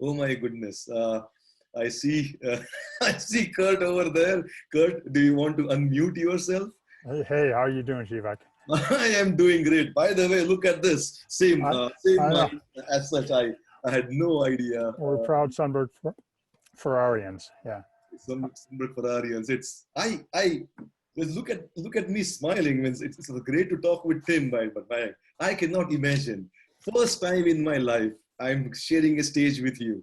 Oh my goodness. I see. I see Curt over there. Curt, do you want to unmute yourself? Hey, how are you doing, Shivak? I am doing great. By the way, look at this. Same I know. mind as such. I had no idea. We're proud Sundberg-Ferrarians. Yeah. Sundberg-Ferrarians. Just look at me smiling. It's great to talk with Tim, but I cannot imagine. First time in my life, I'm sharing a stage with you.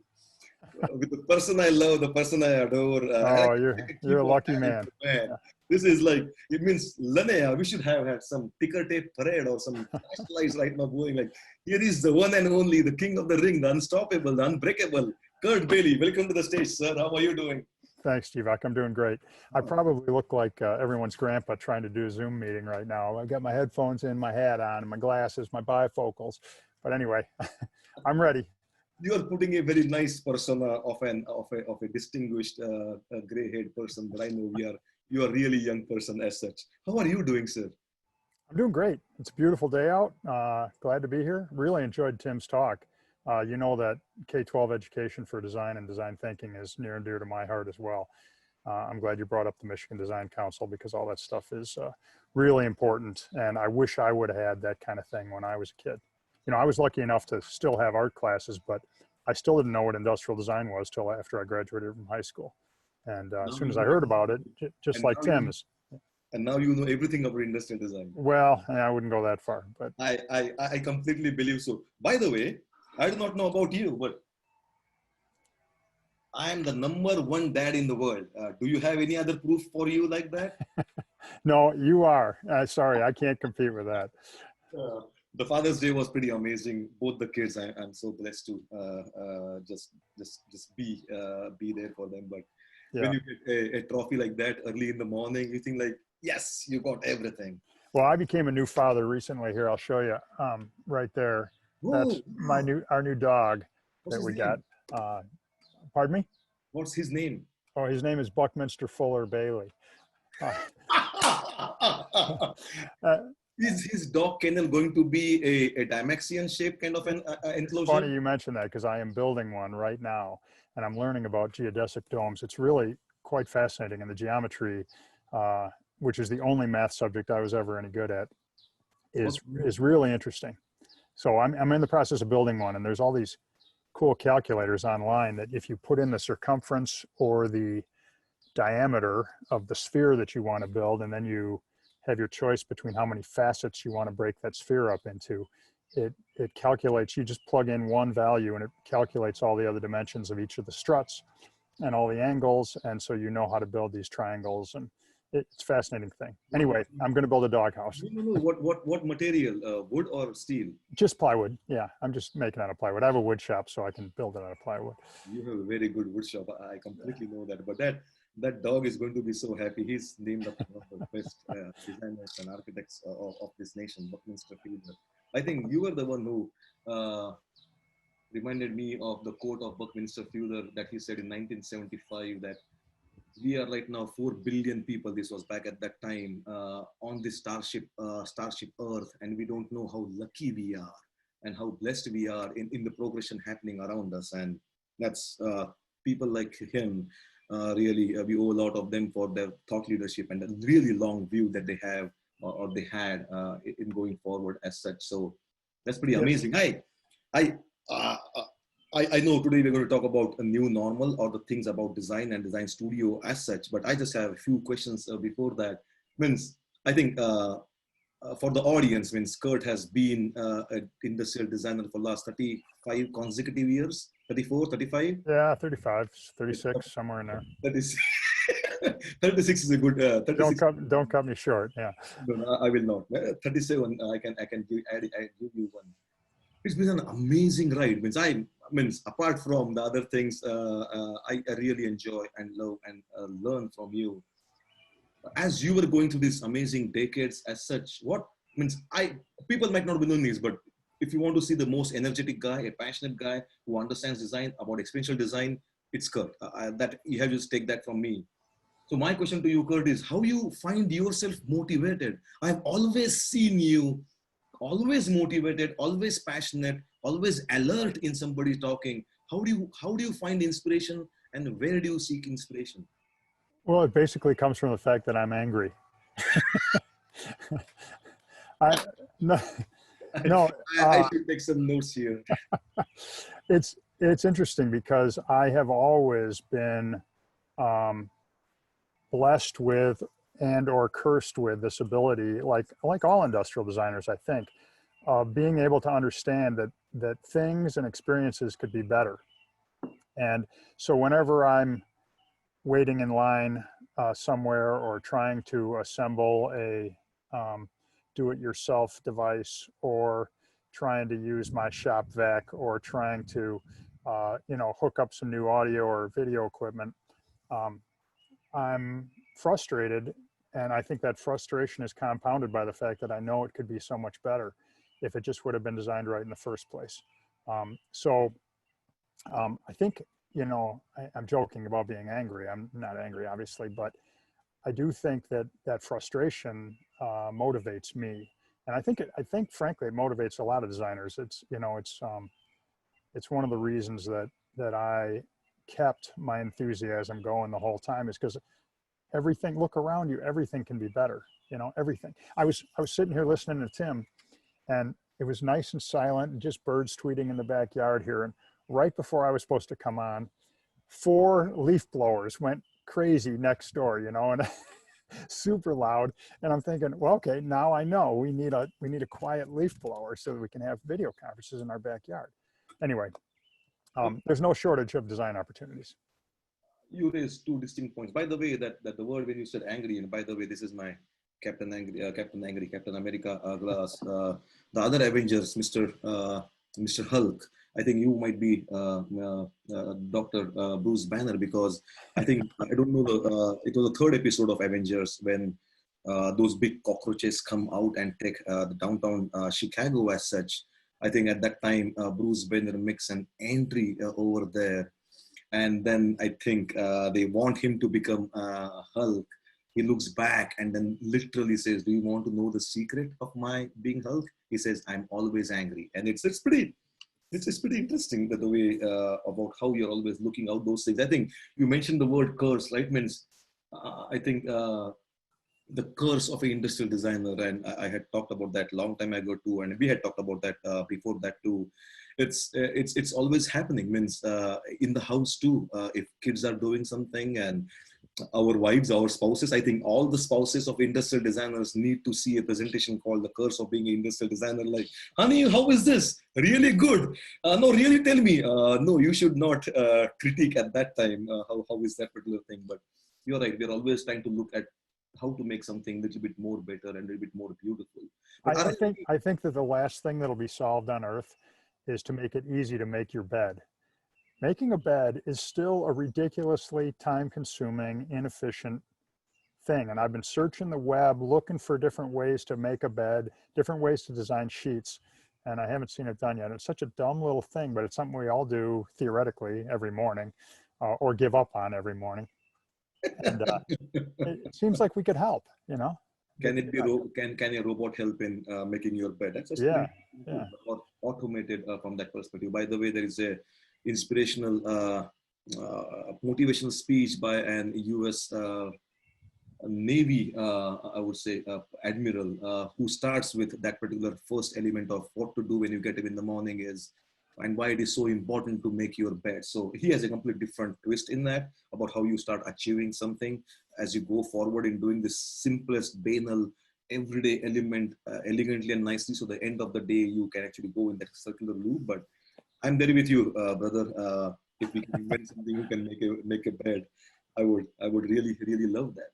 With the person I love, the person I adore. Oh, you're a lucky man. Man. This is like, it means, Lanea, we should have had some ticker tape parade or some flashlights right now going like, here is the one and only, the king of the ring, the unstoppable, the unbreakable, Curt Bailey. Welcome to the stage, sir. How are you doing? Thanks, Shivak. I'm doing great. I probably look like everyone's grandpa trying to do a Zoom meeting right now. I've got my headphones in, my hat on, my glasses, my bifocals. But anyway, I'm ready. You are putting a very nice persona of a distinguished gray-haired person, but I know you are really young person as such. How are you doing, sir? I'm doing great. It's a beautiful day out. Glad to be here. Really enjoyed Tim's talk. You know that K-12 education for design and design thinking is near and dear to my heart as well. I'm glad you brought up the Michigan Design Council because all that stuff is really important. And I wish I would have had that kind of thing when I was a kid. You know, I was lucky enough to still have art classes, but I still didn't know what industrial design was till after I graduated from high school. And as soon as I heard about it, just like Tim's. And now you know everything about industrial design. Well, I wouldn't go that far, but I completely believe so. By the way, I do not know about you, but I am the #1 dad in the world. Do you have any other proof for you like that? No, you are. Sorry, I can't compete with that. The Father's Day was pretty amazing. Both the kids, I'm so blessed to just be there for them. But yeah. When you get a trophy like that early in the morning, you think like, yes, you got everything. Well, I became a new father recently. Here, I'll show you right there. That's our new dog that we got. Pardon me? What's his name? Oh, his name is Buckminster Fuller Bailey. Is his dog kennel going to be a Dymaxion shape kind of an enclosure? Funny you mentioned that because I am building one right now and I'm learning about geodesic domes. It's really quite fascinating, and the geometry, which is the only math subject I was ever any good at, is really interesting. So I'm in the process of building one, and there's all these cool calculators online that if you put in the circumference or the diameter of the sphere that you want to build, and then you have your choice between how many facets you want to break that sphere up into, it calculates, you just plug in one value and it calculates all the other dimensions of each of the struts and all the angles, and so you know how to build these triangles, and it's a fascinating thing. Anyway, I'm going to build a doghouse. No. What material? Wood or steel? Just plywood. Yeah, I'm just making out of plywood. I have a wood shop, so I can build it out of plywood. You have a very good wood shop. I completely know that. But that dog is going to be so happy. He's named after one of the best designers and architects of this nation, Buckminster Fuller. I think you were the one who reminded me of the quote of Buckminster Fuller that he said in 1975 that we are right now 4 billion people, this was back at that time, on this starship Earth, and we don't know how lucky we are and how blessed we are in the progression happening around us. And that's people like him, really, we owe a lot of them for their thought leadership and the really long view that they have or they had in going forward as such. So that's pretty amazing. I know today we're going to talk about a new normal or the things about design and design studio as such, but I just have a few questions before that. I think for the audience, Curt has been an industrial designer for the last 35 consecutive years, 34, 35? Yeah, 35, 36, somewhere in there. 36 is a good. 36. Don't cut me short. Yeah. No, I will not. 37. I can give you one. It's been an amazing ride. Apart from the other things, I really enjoy and love and learn from you. As you were going through these amazing decades as such, people might not be knowing this, but if you want to see the most energetic guy, a passionate guy who understands design, about experiential design, it's Curt. That you have to just take that from me. So my question to you, Curt, is how you find yourself motivated? I've always seen you always motivated, always passionate, always alert in somebody talking. how do you find inspiration, and where do you seek inspiration? Well, it basically comes from the fact that I'm angry. I no, no I should take some notes here. it's interesting because I have always been um, blessed with and or cursed with this ability, like all industrial designers, I think, being able to understand that things and experiences could be better. And so whenever I'm waiting in line somewhere or trying to assemble a do-it-yourself device, or trying to use my shop vac, or trying to hook up some new audio or video equipment, um, I'm frustrated. And I think that frustration is compounded by the fact that I know it could be so much better if it just would have been designed right in the first place. I think, I'm joking about being angry. I'm not angry, obviously, but I do think that frustration motivates me. And I think frankly, it motivates a lot of designers. It's one of the reasons that I kept my enthusiasm going the whole time, is because everything, look around you, everything can be better, everything. I was sitting here listening to Tim, and it was nice and silent and just birds tweeting in the backyard here. And right before I was supposed to come on, 4 leaf blowers went crazy next door, and super loud. And I'm thinking, well, okay, now I know we need a quiet leaf blower so that we can have video conferences in our backyard. Anyway, there's no shortage of design opportunities. You raised 2 distinct points. By the way, that the word when you said angry, and by the way, this is my Captain America glass. The other Avengers, Mr. Hulk. I think you might be Dr. Bruce Banner, because I think I don't know it was the 3rd episode of Avengers when those big cockroaches come out and take the downtown Chicago as such. I think at that time Bruce Banner makes an entry over there, and then I think they want him to become Hulk. He looks back and then literally says, "Do you want to know the secret of my being Hulk?" He says, "I'm always angry." And it's pretty interesting that the way about how you're always looking out those things. I think you mentioned the word curse, right? Means I think the curse of an industrial designer, and I had talked about that long time ago too, and we had talked about that before that too. It's always happening. Means in the house too. If kids are doing something, and our wives, our spouses, I think all the spouses of industrial designers need to see a presentation called The Curse of Being an Industrial Designer. Like, honey, how is this? Really good. No, really tell me. No, you should not critique at that time. How is that particular thing? But you're right. We're always trying to look at how to make something a little bit more better and a little bit more beautiful. But I think that the last thing that'll be solved on Earth is to make it easy to make your bed. Making a bed is still a ridiculously time-consuming, inefficient thing. And I've been searching the web, looking for different ways to make a bed, different ways to design sheets, and I haven't seen it done yet. It's such a dumb little thing, but it's something we all do theoretically every morning, or give up on every morning. And it seems like we could help, Can it be can a robot help in making your bed? That's yeah. Or automated from that perspective. By the way, there is a inspirational motivational speech by an US Navy, I would say, admiral, who starts with that particular first element of what to do when you get up in the morning is, and why it is so important to make your bed. So he has a completely different twist in that about how you start achieving something as you go forward in doing this simplest, banal, everyday element elegantly and nicely. So the end of the day, you can actually go in that circular loop. But I'm very with you, brother. If we can invent something who can make a bed, I would really love that.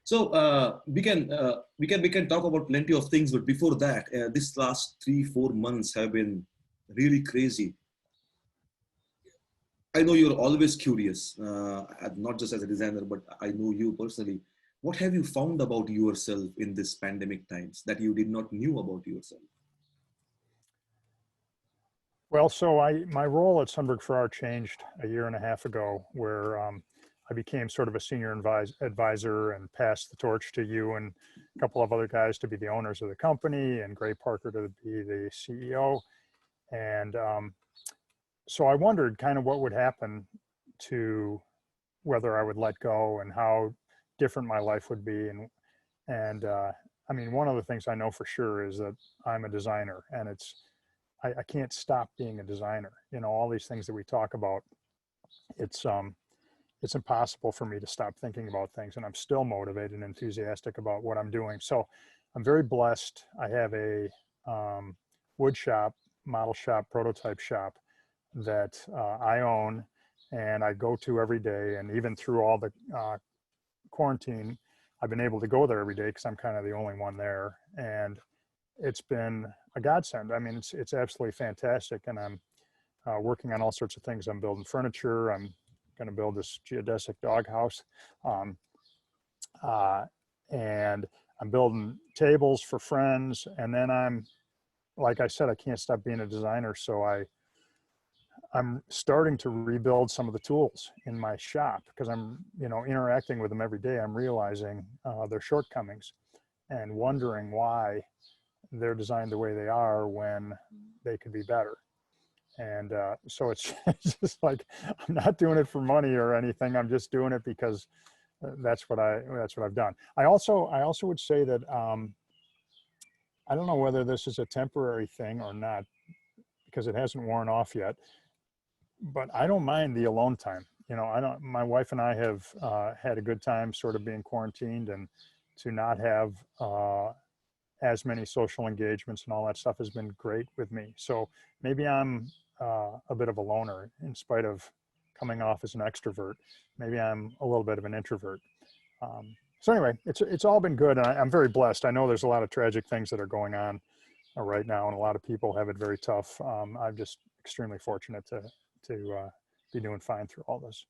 So we can talk about plenty of things, but before that, this last 3-4 months have been really crazy. I know you're always curious, not just as a designer, but I know you personally. What have you found about yourself in this pandemic times that you did not knew about yourself? Well, so my role at Sundberg-Ferar changed a year and a half ago, where I became sort of a senior advisor and passed the torch to you and a couple of other guys to be the owners of the company, and Gray Parker to be the CEO. And so I wondered kind of what would happen to whether I would let go and how different my life would be. And I mean, one of the things I know for sure is that I'm a designer, and I can't stop being a designer. You know, all these things that we talk about, it's impossible for me to stop thinking about things, and I'm still motivated and enthusiastic about what I'm doing. So I'm very blessed. I have a wood shop, model shop, prototype shop that I own and I go to every day. And even through all the quarantine, I've been able to go there every day because I'm kind of the only one there. And it's been a godsend. I mean, it's absolutely fantastic. And I'm working on all sorts of things. I'm building furniture. I'm going to build this geodesic doghouse. Um, and I'm building tables for friends. And then like I said, I can't stop being a designer. So I'm starting to rebuild some of the tools in my shop because I'm, interacting with them every day. I'm realizing their shortcomings and wondering why they're designed the way they are when they could be better. And so it's just like, I'm not doing it for money or anything. I'm just doing it because that's what I've done. I also would say that I don't know whether this is a temporary thing or not because it hasn't worn off yet, but I don't mind the alone time. My wife and I have had a good time sort of being quarantined, and to not have as many social engagements and all that stuff has been great with me. So maybe I'm a bit of a loner in spite of coming off as an extrovert. Maybe I'm a little bit of an introvert. So anyway, it's all been good. And I'm very blessed. I know there's a lot of tragic things that are going on right now, and a lot of people have it very tough. I'm just extremely fortunate to be doing fine through all this.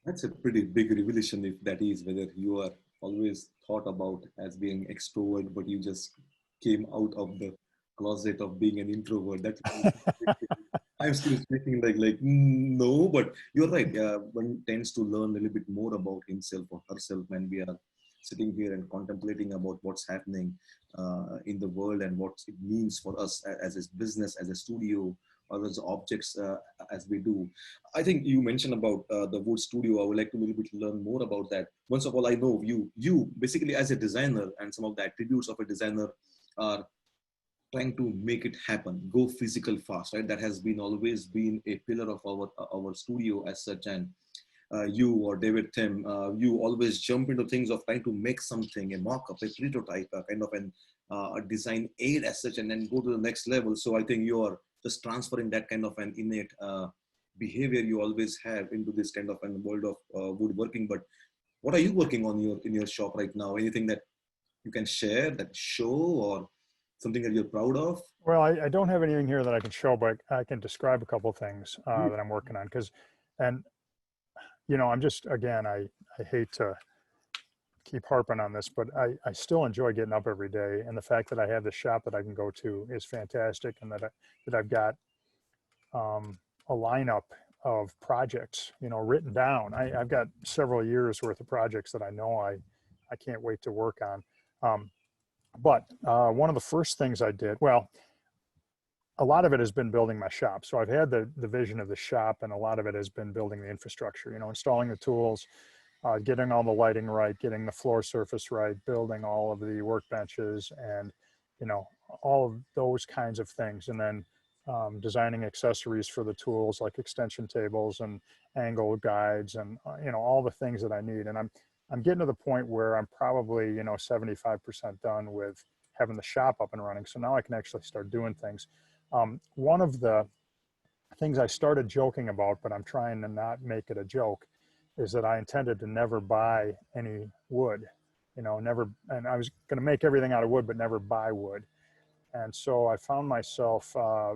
That's a pretty big revelation, if that is, whether you are always thought about as being extrovert, but you just came out of the closet of being an introvert. That's I'm still speaking like no, but you're right. One tends to learn a little bit more about himself or herself when we are sitting here and contemplating about what's happening in the world and what it means for us as a business, as a studio, or as objects as we do. I think you mentioned about the wood studio. I would like to a little bit learn more about that. Once of all, I know you basically as a designer, and some of the attributes of a designer are trying to make it happen, go physical fast, right? That has been always been a pillar of our studio as such. And you or David Tim, you always jump into things of trying to make something, a mock-up, a prototype, a kind of a design aid as such, and then go to the next level. So I think you are just transferring that kind of an innate behavior you always have into this kind of a world of woodworking. But what are you working on in your shop right now? Anything that you can share, that show, or something that you're proud of? Well, I don't have anything here that I can show, but I can describe a couple of things that I'm working on. I'm just, again, I hate to keep harping on this, but I still enjoy getting up every day. And the fact that I have the shop that I can go to is fantastic. And that I've got a lineup of projects, written down. I've got several years worth of projects that I know I can't wait to work on. But one of the first things I did, well, a lot of it has been building my shop. So I've had the vision of the shop, and a lot of it has been building the infrastructure, installing the tools, getting all the lighting right, getting the floor surface right, building all of the workbenches, and, all of those kinds of things. And then designing accessories for the tools like extension tables and angle guides and, all the things that I need. And I'm getting to the point where I'm probably, 75% done with having the shop up and running. So now I can actually start doing things. One of the things I started joking about, but I'm trying to not make it a joke, is that I intended to never buy any wood, and I was going to make everything out of wood, but never buy wood. And so I found myself I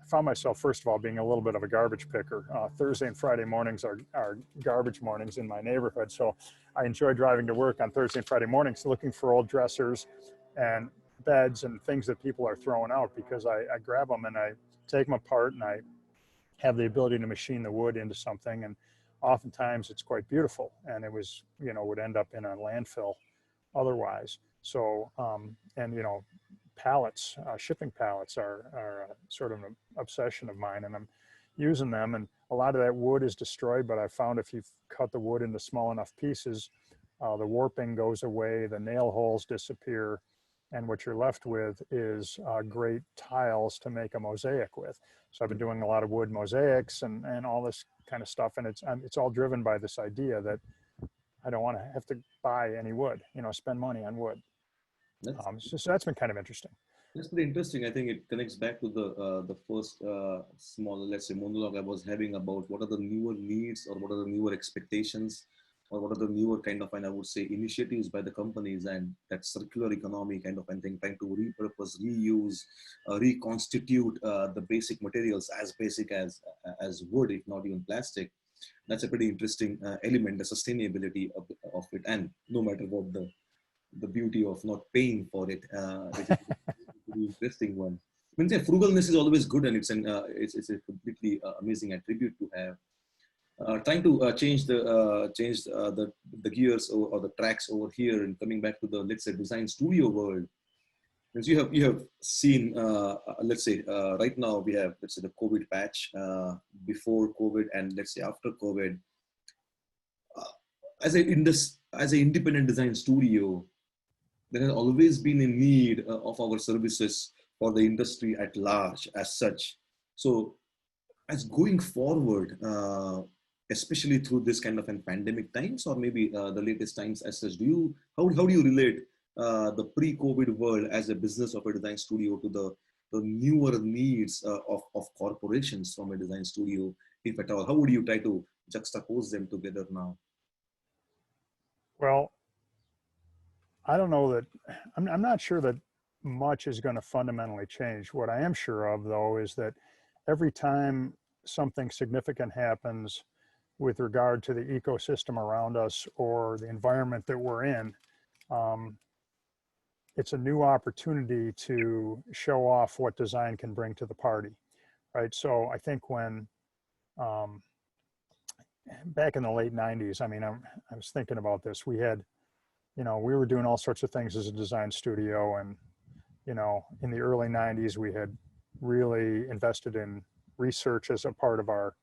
found myself, first of all, being a little bit of a garbage picker. Thursday and Friday mornings are garbage mornings in my neighborhood. So I enjoy driving to work on Thursday and Friday mornings, looking for old dressers and beds and things that people are throwing out, because I grab them and I take them apart, and I have the ability to machine the wood into something. And oftentimes it's quite beautiful, and it would end up in a landfill otherwise. So, pallets, shipping pallets are sort of an obsession of mine, and I'm using them, and a lot of that wood is destroyed, but I found if you cut the wood into small enough pieces, the warping goes away, the nail holes disappear, and what you're left with is great tiles to make a mosaic with. So I've been doing a lot of wood mosaics and all this kind of stuff, and it's all driven by this idea that I don't want to have to buy any wood, spend money on wood. That's, So that's been kind of interesting. that's pretty interesting. I think it connects back to the first small, let's say, monologue I was having about what are the newer needs or what are the newer expectations or what are the newer kind of, and I would say, initiatives by the companies, and that circular economy kind of, and thing, trying to repurpose, reuse, reconstitute the basic materials as basic as wood, if not even plastic. That's a pretty interesting element, the sustainability of it, and no matter what the beauty of not paying for it, which is a pretty interesting one. I mean, frugalness is always good, and it's a completely amazing attribute to have. Trying to change the gears or the tracks over here, and coming back to the, let's say, design studio world. As you have seen, let's say, right now we have, let's say, the COVID patch, before COVID, and let's say after COVID. As an independent design studio, there has always been a need of our services for the industry at large as such. So as going forward, especially through this kind of an pandemic times, or maybe the latest times as such, how do you relate the pre-COVID world as a business of a design studio to the newer needs of corporations from a design studio, if at all? How would you try to juxtapose them together now? Well, I don't know that, I'm not sure that much is going to fundamentally change. What I am sure of, though, is that every time something significant happens with regard to the ecosystem around us or the environment that we're in, it's a new opportunity to show off what design can bring to the party, right? So I think when, back in the late 90s, I mean, I was thinking about this. We had, we were doing all sorts of things as a design studio, and, in the early 90s, we had really invested in research as a part of our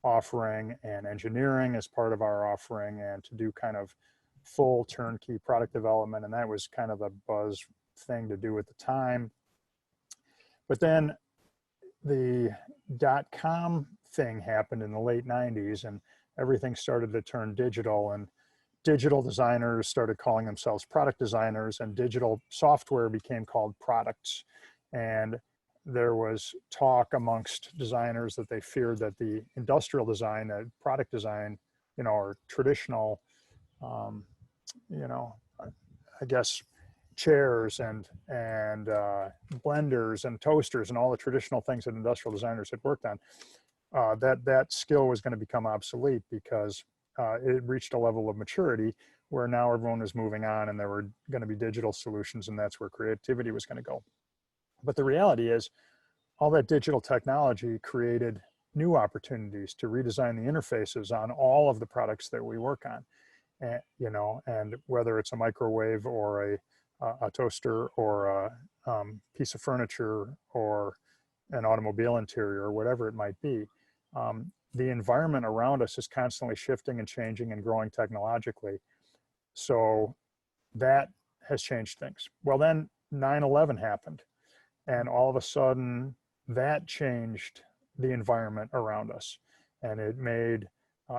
offering and engineering as part of our offering, and to do kind of full turnkey product development. And that was kind of the buzz thing to do at the time. But then the .com thing happened in the late 90s, and everything started to turn digital, and digital designers started calling themselves product designers, and digital software became called products. And there was talk amongst designers that they feared that the industrial design, product design, or traditional, I guess, chairs and blenders and toasters and all the traditional things that industrial designers had worked on, that skill was going to become obsolete, because it reached a level of maturity where now everyone was moving on, and there were going to be digital solutions, and that's where creativity was going to go. But the reality is, all that digital technology created new opportunities to redesign the interfaces on all of the products that we work on. And, and whether it's a microwave or a toaster or a piece of furniture or an automobile interior or whatever it might be, the environment around us is constantly shifting and changing and growing technologically. So that has changed things. Well, then 9/11 happened, and all of a sudden that changed the environment around us, and it made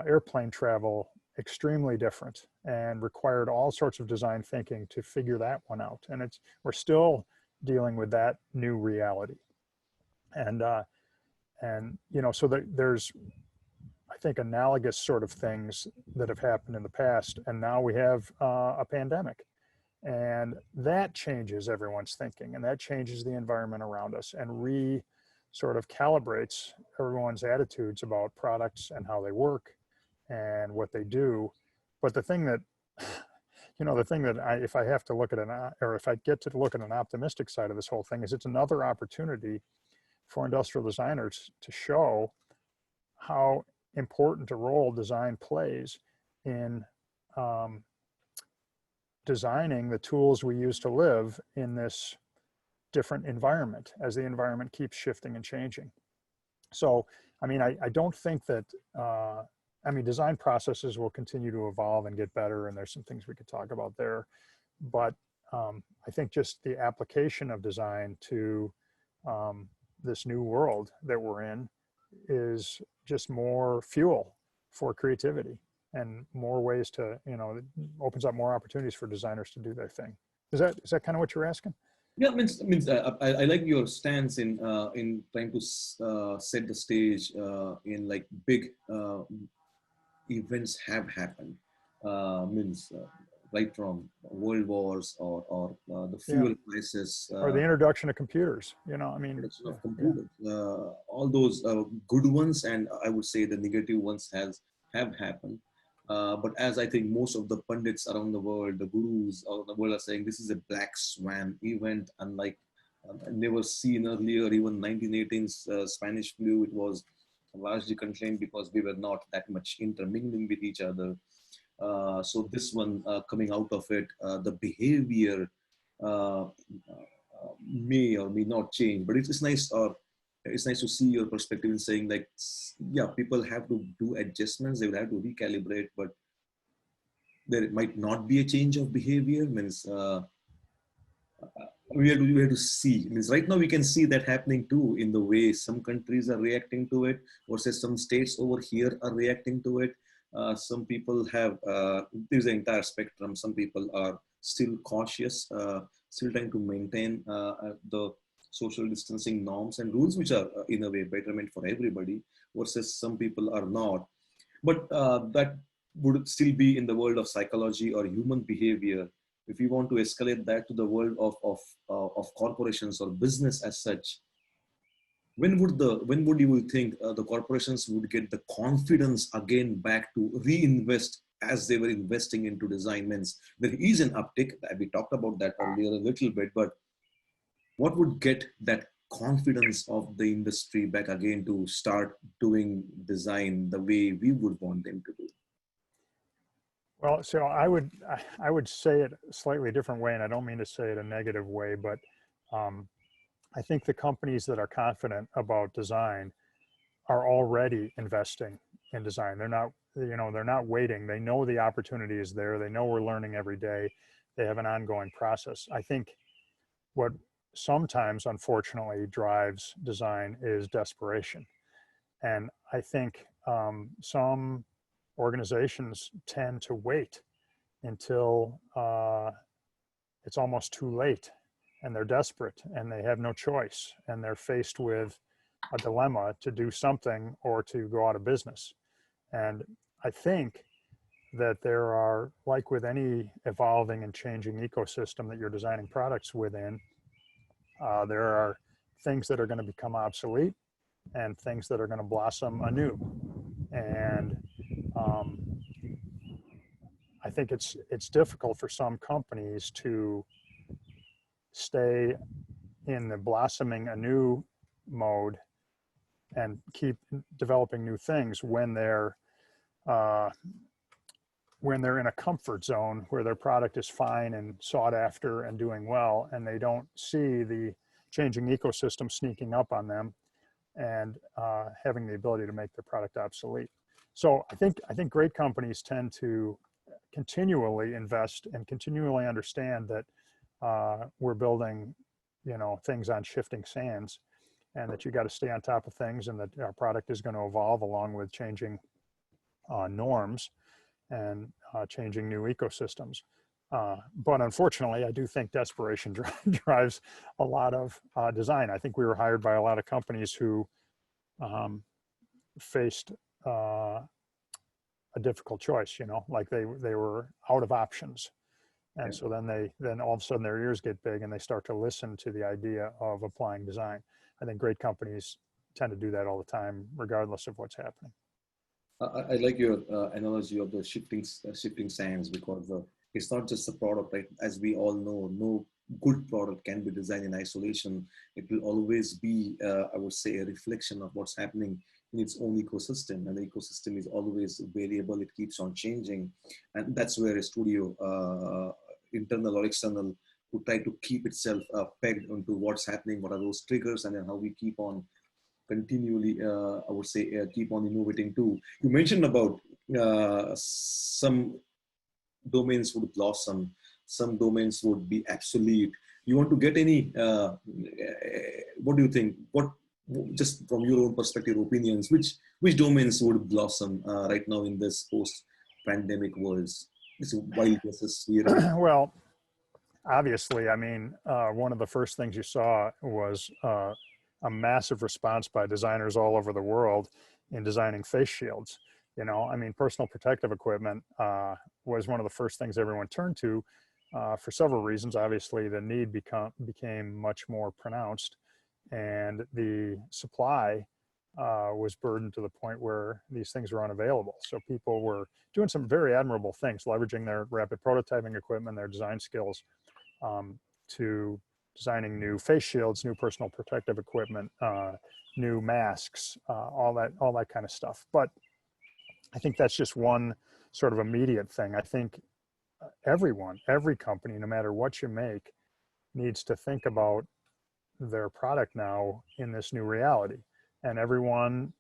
airplane travel extremely different and required all sorts of design thinking to figure that one out. And we're still dealing with that new reality. And so there's, I think, analogous sort of things that have happened in the past, and now we have a pandemic, and that changes everyone's thinking, and that changes the environment around us, and sort of calibrates everyone's attitudes about products and how they work and what they do. But the thing that, if I have to look at or if I get to look at an optimistic side of this whole thing, is it's another opportunity for industrial designers to show how important a role design plays in designing the tools we use to live in this different environment as the environment keeps shifting and changing. So, I mean, I don't think that, I mean, design processes will continue to evolve and get better, and there's some things we could talk about there. But I think just the application of design to this new world that we're in is just more fuel for creativity and more ways to, you know, it opens up more opportunities for designers to do their thing. Is that kind of what you're asking? Yeah, means I like your stance in trying to set the stage in like big events have happened. Means right from world wars or the Yeah. fuel crisis, Or the introduction of computers, you know, I mean, production of yeah. computers, all those good ones, and I would say the negative ones have happened. But as I think most of the pundits around the world, the gurus of the world are saying, this is a black swan event, unlike never seen earlier. Even 1918's Spanish flu, it was largely contained because we were not that much intermingling with each other. So this one coming out of it, the behavior uh, may or may not change, but it's nice. It's nice to see your perspective in saying like, yeah, people have to do adjustments, they will have to recalibrate, but there might not be a change of behavior. Means we have to see. Means right now we can see that happening too in the way some countries are reacting to it, versus some states over here are reacting to it. Some people have there's an entire spectrum. Some people are still cautious, still trying to maintain the social distancing norms and rules, which are in a way betterment for everybody, versus some people are not. But that would still be in the world of psychology or human behavior. If we want to escalate that to the world of corporations or business as such, when would you think the corporations would get the confidence again back to reinvest as they were investing into design? Means there is an uptick. We talked about that earlier a little bit, but what would get that confidence of the industry back again to start doing design the way we would want them to do? Well, so I would say it a slightly different way, and I don't mean to say it a negative way, but I think the companies that are confident about design are already investing in design. They're not, you know, they're not waiting. They know the opportunity is there. They know we're learning every day. They have an ongoing process. I think what sometimes, unfortunately, drives design is desperation. And I think some organizations tend to wait until it's almost too late and they're desperate and they have no choice and they're faced with a dilemma to do something or to go out of business. And I think that there are, like with any evolving and changing ecosystem that you're designing products within, there are things that are going to become obsolete and things that are going to blossom anew. And I think it's difficult for some companies to stay in the blossoming anew mode and keep developing new things when they're in a comfort zone where their product is fine and sought after and doing well, and they don't see the changing ecosystem sneaking up on them and having the ability to make their product obsolete. So I think great companies tend to continually invest and continually understand that we're building, you know, things on shifting sands, and that you got to stay on top of things, and that our product is going to evolve along with changing norms and changing new ecosystems. But unfortunately, I do think desperation drives a lot of design. I think we were hired by a lot of companies who faced a difficult choice, you know, like they were out of options. And so then all of a sudden their ears get big and they start to listen to the idea of applying design. I think great companies tend to do that all the time, regardless of what's happening. I like your analogy of the shifting sands, because it's not just a product, right? As we all know, no good product can be designed in isolation. It will always be, I would say, a reflection of what's happening in its own ecosystem, and the ecosystem is always variable. It keeps on changing, and that's where a studio, internal or external, to try to keep itself pegged onto what's happening, what are those triggers, and then how we keep on continually, I would say, keep on innovating too. You mentioned about some domains would blossom, some domains would be obsolete. You want to get any, what do you think? What, just from your own perspective, opinions, which domains would blossom right now in this post-pandemic world? This wild versus here. Well, obviously, I mean, one of the first things you saw was a massive response by designers all over the world in designing face shields. You know, I mean, personal protective equipment was one of the first things everyone turned to for several reasons. Obviously, the need became much more pronounced, and the supply was burdened to the point where these things were unavailable. So people were doing some very admirable things, leveraging their rapid prototyping equipment, their design skills, to designing new face shields, new personal protective equipment, new masks, all that kind of stuff. But I think that's just one sort of immediate thing. I think every company, no matter what you make, needs to think about their product now in this new reality. And everyone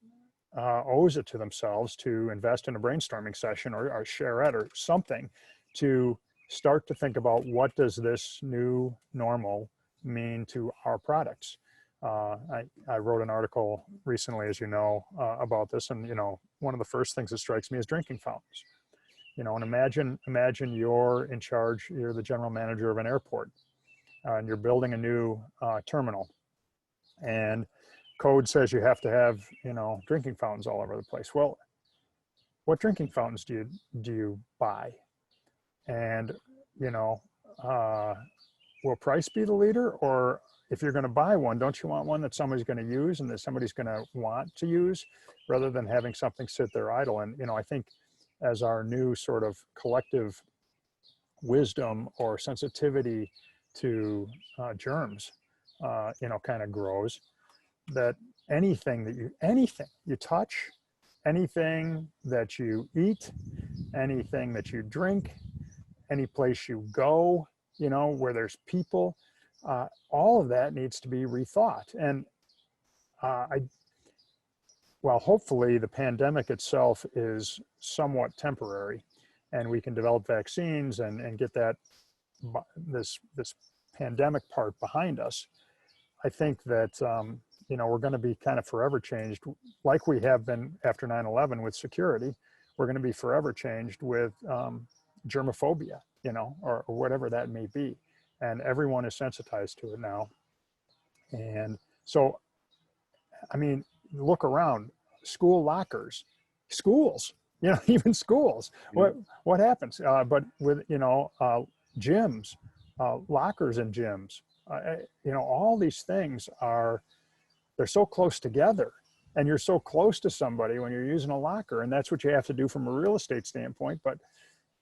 owes it to themselves to invest in a brainstorming session or share it or something to start to think about what does this new normal mean to our products. I wrote an article recently, as you know, about this, and you know, one of the first things that strikes me is drinking fountains. You know, and imagine you're in charge, you're the general manager of an airport, and you're building a new terminal, and code says you have to have, you know, drinking fountains all over the place. Well, what drinking fountains do you buy? And, you know, will price be the leader? Or if you're going to buy one, don't you want one that somebody's going to use and that somebody's going to want to use, rather than having something sit there idle? And, you know, I think as our new sort of collective wisdom or sensitivity to germs, you know, kind of grows, that anything you touch, anything that you eat, anything that you drink, any place you go, you know, where there's people, all of that needs to be rethought. And well, hopefully the pandemic itself is somewhat temporary, and we can develop vaccines and get that this pandemic part behind us. I think that you know, we're going to be kind of forever changed, like we have been after 9/11 with security. We're going to be forever changed with germophobia, you know, or whatever that may be. And everyone is sensitized to it now. And so, I mean, look around, school lockers, schools, you know, even schools, what happens? But with, you know, gyms, lockers in gyms, you know, all these things they're so close together, and you're so close to somebody when you're using a locker, and that's what you have to do from a real estate standpoint. But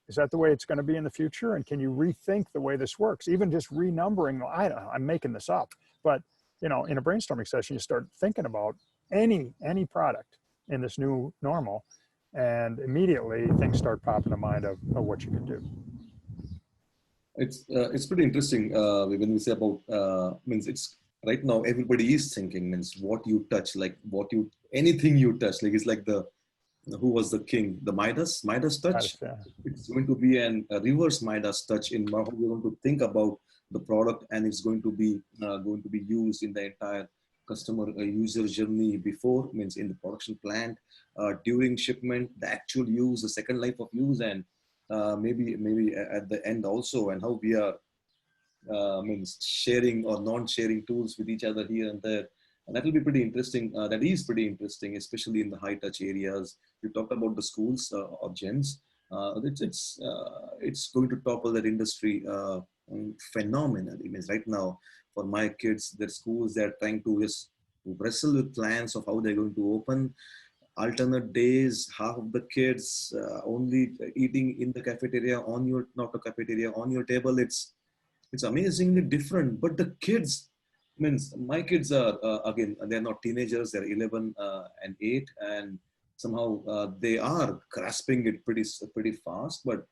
is that the way it's going to be in the future? And can you rethink the way this works? Even just renumbering, I don't know, I'm making this up, but you know, in a brainstorming session, you start thinking about any product in this new normal, and immediately things start popping to mind of what you can do. It's pretty interesting when we say about means it's right now everybody is thinking, means what you touch, like anything you touch, like it's like who was the king, the Midas touch. Yeah. It's going to be a reverse Midas touch in how we're going to think about the product, and it's going to be used in the entire customer user journey, before, means in the production plant, during shipment, the actual use, the second life of use, and maybe at the end also, and how we are means sharing or non-sharing tools with each other here and there. And that will be pretty interesting. That is pretty interesting, especially in the high touch areas. You talked about the schools or gyms. It's going to topple that industry phenomenally. Means right now, for my kids, their schools, they're trying to just wrestle with plans of how they're going to open. Alternate days, half of the kids only eating in the cafeteria not the cafeteria, on your table. It's amazingly different. But the kids, means my kids are again, they're not teenagers, they're 11 and 8, and somehow they are grasping it pretty fast. But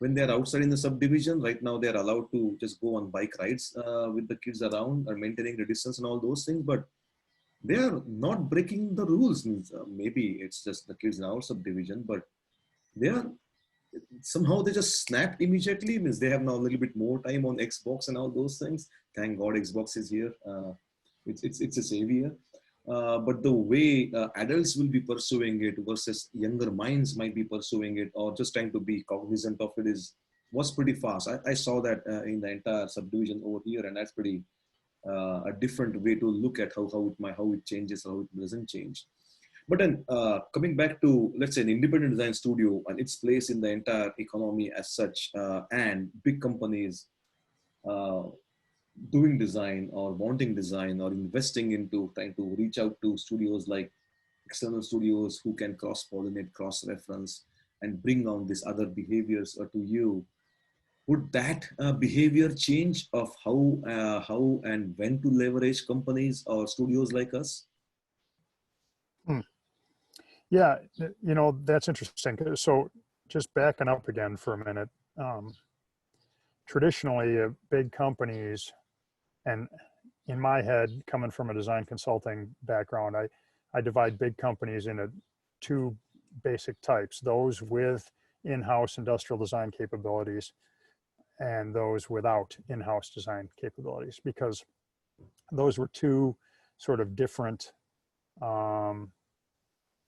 when they're outside in the subdivision. Right now, they're allowed to just go on bike rides with the kids around and maintaining the distance and all those things. But they are not breaking the rules. Means, maybe it's just the kids in our subdivision, but they are somehow they just snapped immediately. Means they have now a little bit more time on Xbox and all those things. Thank God Xbox is here. It's a savior. But the way adults will be pursuing it versus younger minds might be pursuing it or just trying to be cognizant of it was pretty fast. I saw that in the entire subdivision over here, and that's pretty a different way to look at how it changes, how it doesn't change. But then coming back to, let's say, an independent design studio and its place in the entire economy as such, and big companies uh, doing design or wanting design or investing into trying to reach out to studios like external studios who can cross-pollinate, cross-reference, and bring on these other behaviors to you. Would that behavior change of how and when to leverage companies or studios like us? Hmm. Yeah, you know, that's interesting. So just backing up again for a minute, traditionally big companies, and in my head, coming from a design consulting background, I divide big companies into two basic types: those with in-house industrial design capabilities and those without in-house design capabilities, because those were two sort of different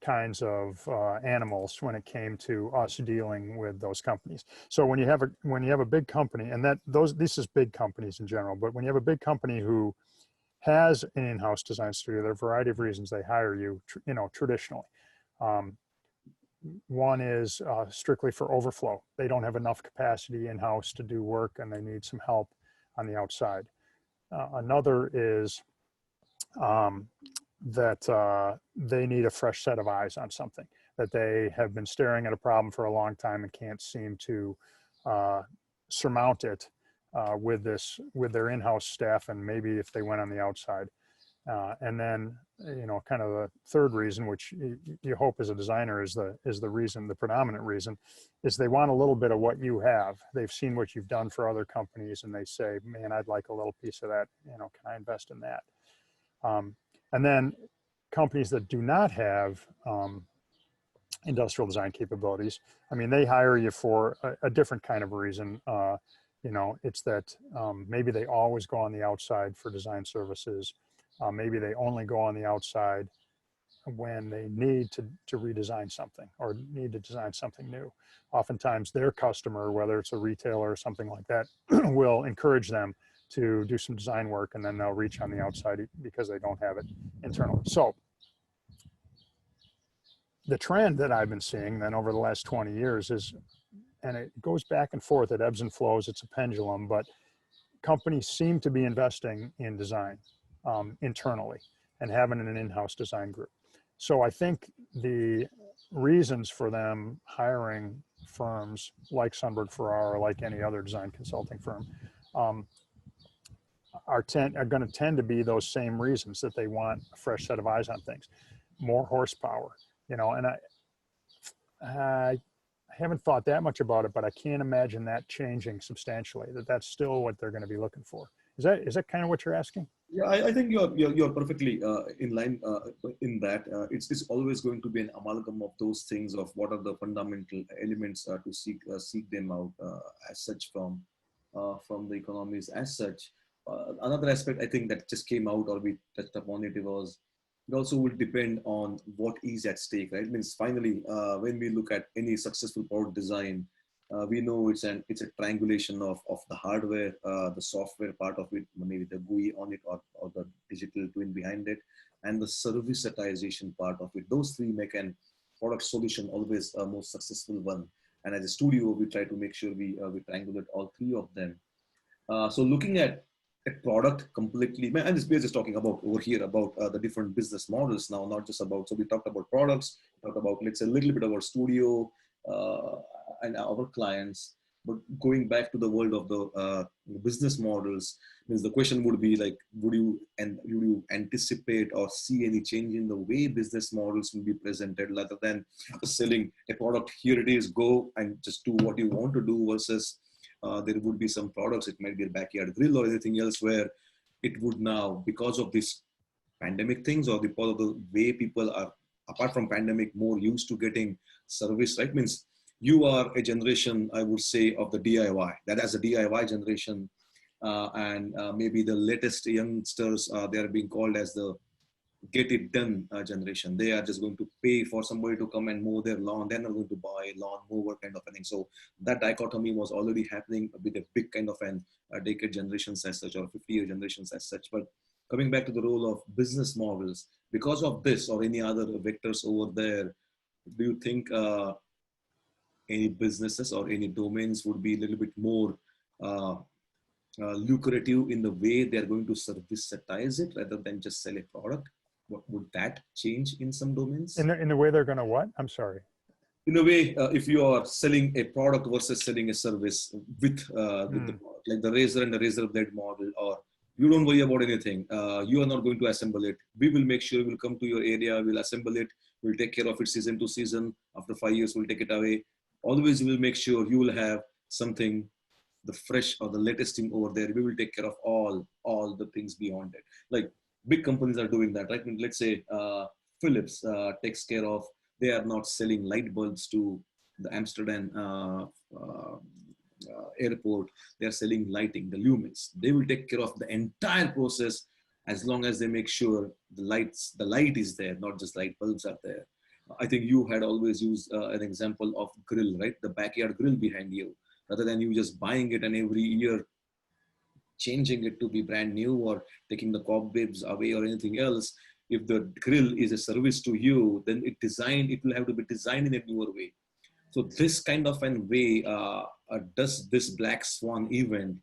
kinds of animals when it came to us dealing with those companies. So when you have a big company, and this is big companies in general, but when you have a big company who has an in-house design studio, there are a variety of reasons they hire you, traditionally. One is strictly for overflow. They don't have enough capacity in-house to do work and they need some help on the outside. Another is that they need a fresh set of eyes on something, that they have been staring at a problem for a long time and can't seem to surmount it with their in-house staff, and maybe if they went on the outside. And then, kind of the third reason, which you hope as a designer is the reason, the predominant reason, is they want a little bit of what you have. They've seen what you've done for other companies and they say, man, I'd like a little piece of that. Can I invest in that? And then companies that do not have industrial design capabilities, I mean, they hire you for a different kind of reason. It's that maybe they always go on the outside for design services. Maybe they only go on the outside when they need to redesign something or need to design something new. Oftentimes their customer, whether it's a retailer or something like that, will encourage them to do some design work, and then they'll reach on the outside because they don't have it internally. So the trend that I've been seeing then over the last 20 years is, and it goes back and forth, it ebbs and flows, it's a pendulum, but companies seem to be investing in design internally and having an in-house design group. So I think the reasons for them hiring firms like Sundberg-Ferar or like any other design consulting firm are going to tend to be those same reasons, that they want a fresh set of eyes on things, more horsepower, and I haven't thought that much about it, but I can't imagine that changing substantially, that's still what they're going to be looking for. Is that kind of what you're asking? Yeah, I think you're perfectly in line in that. It's always going to be an amalgam of those things, of what are the fundamental elements to seek them out as such from the economies as such. Another aspect I think that just came out or we touched upon it was, it also will depend on what is at stake, right? It means finally, when we look at any successful product design, we know it's a triangulation of the hardware, the software part of it, maybe the GUI on it or the digital twin behind it, and the servicetization part of it. Those three make an product solution always a most successful one. And as a studio, we try to make sure we triangulate all three of them. So looking at a product completely, and we're just talking about over here about the different business models now, not just about, so we talked about products, talked about, let's say, a little bit of our studio and our clients. But going back to the world of the business models, means the question would be like, would you anticipate or see any change in the way business models will be presented, rather than selling a product, here it is, go and just do what you want to do, versus there would be some products, it might be a backyard grill or anything else, where it would now, because of this pandemic things, or because of the way people are, apart from pandemic, more used to getting service, right? Means you are a generation, I would say, of the DIY, that as a DIY generation, and maybe the latest youngsters, they are being called as the get it done generation. They are just going to pay for somebody to come and mow their lawn. They're not going to buy a lawn mower kind of a thing. So that dichotomy was already happening with a big kind of an decade generations as such, or 50-year generations as such. But coming back to the role of business models, because of this or any other vectors over there, do you think any businesses or any domains would be a little bit more lucrative in the way they're going to servicetize it rather than just sell a product? What would that change in some domains? In the way they're going to what? I'm sorry. In a way, if you are selling a product versus selling a service with the product, like the razor and the razor blade model, or you don't worry about anything. You are not going to assemble it. We will make sure we'll come to your area, we'll assemble it, we'll take care of it season to season. After 5 years, we'll take it away. Always we'll make sure you will have something, the fresh or the latest thing over there. We will take care of all the things beyond it. Like big companies are doing that, right? I mean, let's say Philips takes care of, they are not selling light bulbs to the Amsterdam airport. They are selling lighting, the lumens. They will take care of the entire process, as long as they make sure the light is there, not just light bulbs are there. I think you had always used an example of grill, right? The backyard grill behind you, rather than you just buying it and every year changing it to be brand new or taking the cobwebs away or anything else. If the grill is a service to you, then it will have to be designed in a newer way. So this kind of an way, does this black swan event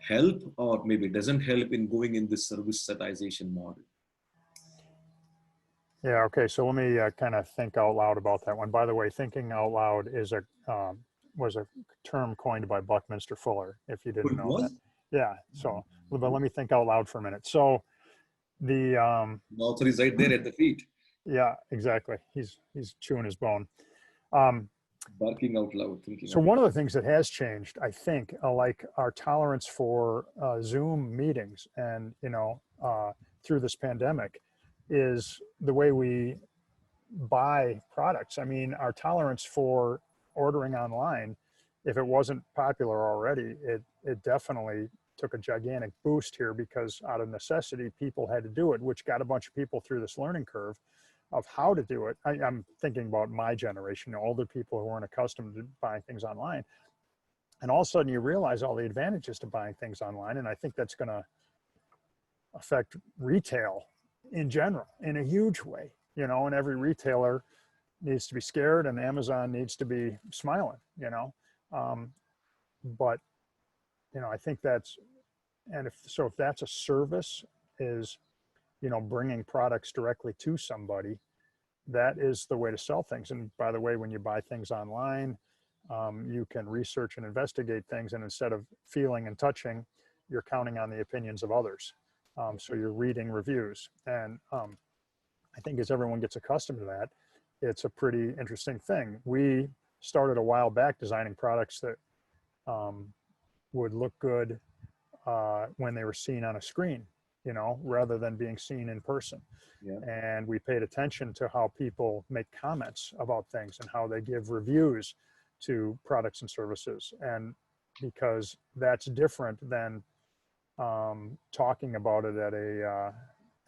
help, or maybe doesn't help in going in this servicetization model? Yeah. Okay. So let me kind of think out loud about that one. By the way, thinking out loud is was a term coined by Buckminster Fuller, if you didn't know that. Yeah. So, but let me think out loud for a minute. So the author is right there at the feet. Yeah, exactly. He's chewing his bone. Barking out loud, thinking. So one of the things that has changed, I think, like our tolerance for Zoom meetings, and through this pandemic, is the way we buy products. I mean, our tolerance for ordering online, if it wasn't popular already, it definitely took a gigantic boost here, because out of necessity, people had to do it, which got a bunch of people through this learning curve of how to do it. I'm thinking about my generation, older people who weren't accustomed to buying things online. And all of a sudden you realize all the advantages to buying things online. And I think that's going to affect retail in general in a huge way, and every retailer needs to be scared, and Amazon needs to be smiling, but I think that's, and if that's a service, is, bringing products directly to somebody, that is the way to sell things. And by the way, when you buy things online, you can research and investigate things, and instead of feeling and touching, you're counting on the opinions of others. So you're reading reviews. And I think as everyone gets accustomed to that, it's a pretty interesting thing. We started a while back designing products that would look good when they were seen on a screen, rather than being seen in person. Yeah. And we paid attention to how people make comments about things and how they give reviews to products and services. And because that's different than talking about it at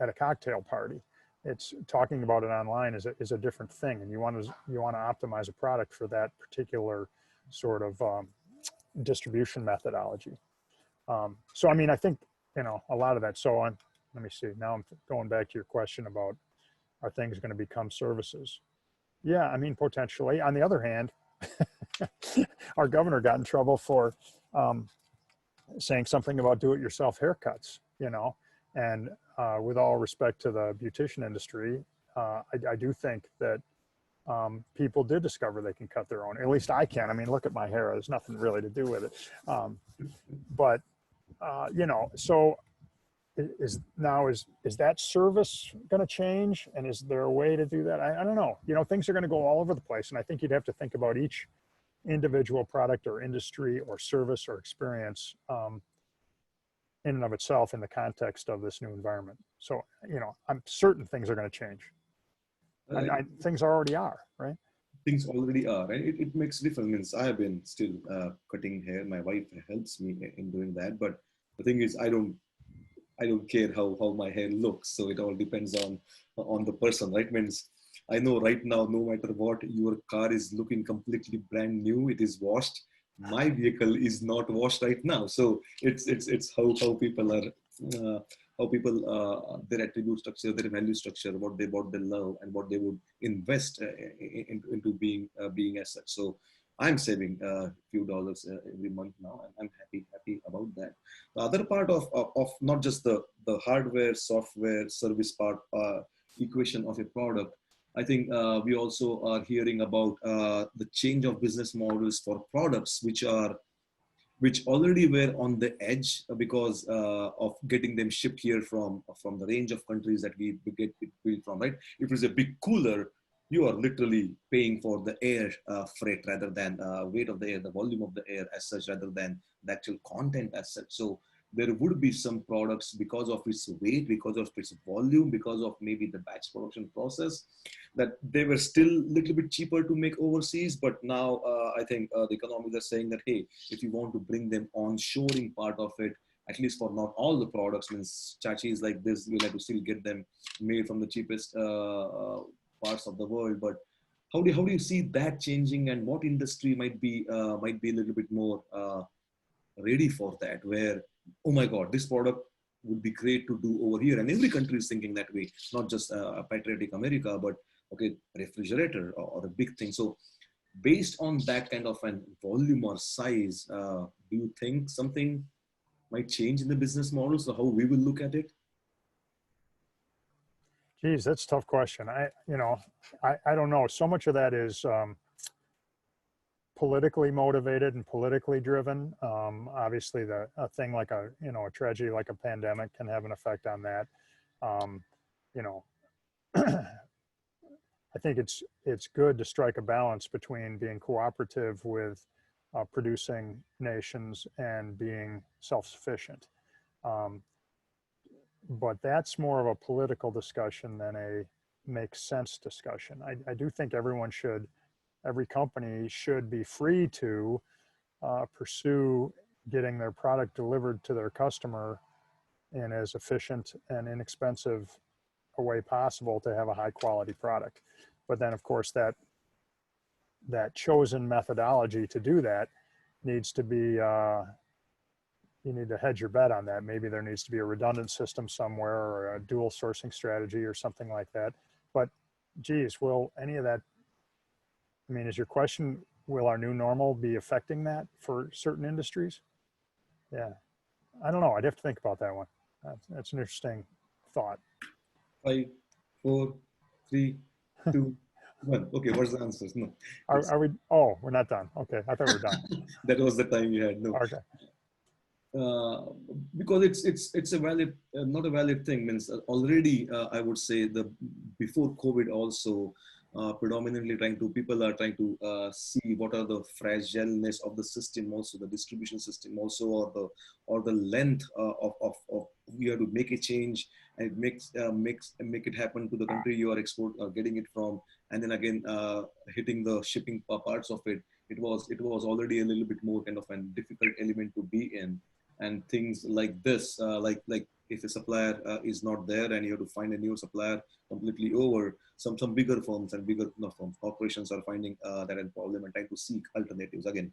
a cocktail party. It's talking about it online is a different thing, and you want to optimize a product for that particular sort of distribution methodology. So I mean, I think a lot of that. So let me see. Now I'm going back to your question about, are things going to become services? Yeah, I mean, potentially. On the other hand, our governor got in trouble for saying something about do-it-yourself haircuts, and with all respect to the beautician industry, I do think that people did discover they can cut their own. At least I can. I mean, look at my hair. There's nothing really to do with it. But so is that service going to change? And is there a way to do that? I don't know. Things are going to go all over the place. And I think you'd have to think about each individual product or industry or service or experience in and of itself in the context of this new environment. So, I'm certain things are going to change. Things already are, right? Things already are, right? It makes difference. Means I have been still cutting hair. My wife helps me in doing that. But the thing is, I don't care how my hair looks. So it all depends on the person, right? Means I know right now, no matter what, your car is looking completely brand new. It is washed. My vehicle is not washed right now. So it's how people are, how people their attribute structure, their value structure, what they love, and what they would invest into being as such. So I'm saving a few dollars every month now, and I'm happy about that. The other part of not just the hardware, software, service part equation of a product, I think we also are hearing about the change of business models for products which already were on the edge because of getting them shipped here from the range of countries that we get it built from, right? If it's a big cooler, you are literally paying for the air freight rather than weight of the air, the volume of the air as such, rather than the actual content as such. So there would be some products because of its weight, because of its volume, because of maybe the batch production process, that they were still a little bit cheaper to make overseas. But now I think the economists are saying that, hey, if you want to bring them on-shoring part of it, at least for not all the products, means chachis like this, you'll have to still get them made from the cheapest parts of the world. But how do you see that changing, and what industry might be a little bit more ready for that, where, oh my God, this product would be great to do over here. And every country is thinking that way, not just patriotic America, but okay, refrigerator or a big thing. So based on that kind of an volume or size, do you think something might change in the business models, or how we will look at it? Geez, that's a tough question. I don't know. So much of that is politically motivated and politically driven. Obviously, a thing like a tragedy like a pandemic can have an effect on that. I think it's good to strike a balance between being cooperative with producing nations and being self-sufficient. But that's more of a political discussion than a makes sense discussion. I do think every company should be free to pursue getting their product delivered to their customer in as efficient and inexpensive a way possible to have a high quality product. But then of course that chosen methodology to do that needs to be, you need to hedge your bet on that. Maybe there needs to be a redundant system somewhere, or a dual sourcing strategy or something like that. But geez, will any of that, I mean, is your question, will our new normal be affecting that for certain industries? Yeah, I don't know. I'd have to think about that one. That's an interesting thought. 5, 4, 3, 2, 1. Okay, what's the answer? No. Are we? Oh, we're not done. Okay, I thought we were done. That was the time you had. No. Okay. Because it's a valid, not a valid thing. Means already, I would say before COVID also, predominantly people are trying to see what are the fragileness of the system, also the distribution system, also or the length of you have to make a change, and it make it happen to the country you are getting it from, and then again hitting the shipping parts of it. It was already a little bit more kind of a difficult element to be in. And things like this, like if a supplier is not there and you have to find a new supplier completely over, some bigger firms and corporations are finding that a problem and trying to seek alternatives. Again,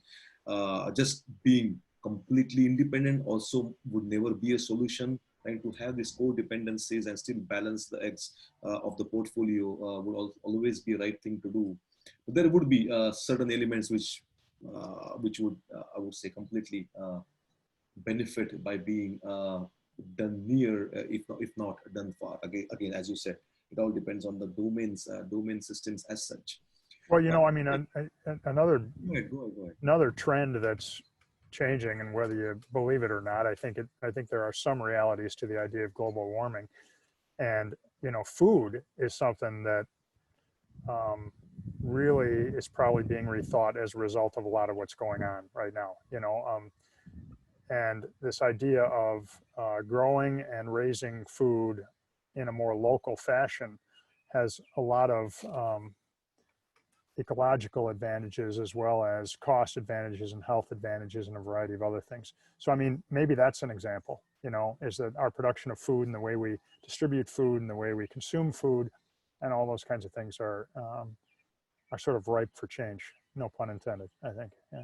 just being completely independent also would never be a solution. Trying to have these codependencies and still balance the eggs of the portfolio would always be a right thing to do. But there would be certain elements which would, I would say, completely benefit by being done near, if not done far. Again, as you said, it all depends on the domain systems as such. Well, you Uh, know, I mean, another Go ahead, go ahead, go ahead. another trend that's changing, and whether you believe it or not, I think there are some realities to the idea of global warming. And you know, food is something that um, really is probably being rethought as a result of a lot of what's going on right now. You know, and this idea of growing and raising food in a more local fashion has a lot of ecological advantages as well as cost advantages and health advantages and a variety of other things. So, I mean, maybe that's an example, you know, is that our production of food and the way we distribute food and the way we consume food and all those kinds of things are sort of ripe for change. No pun intended, I think. Yeah.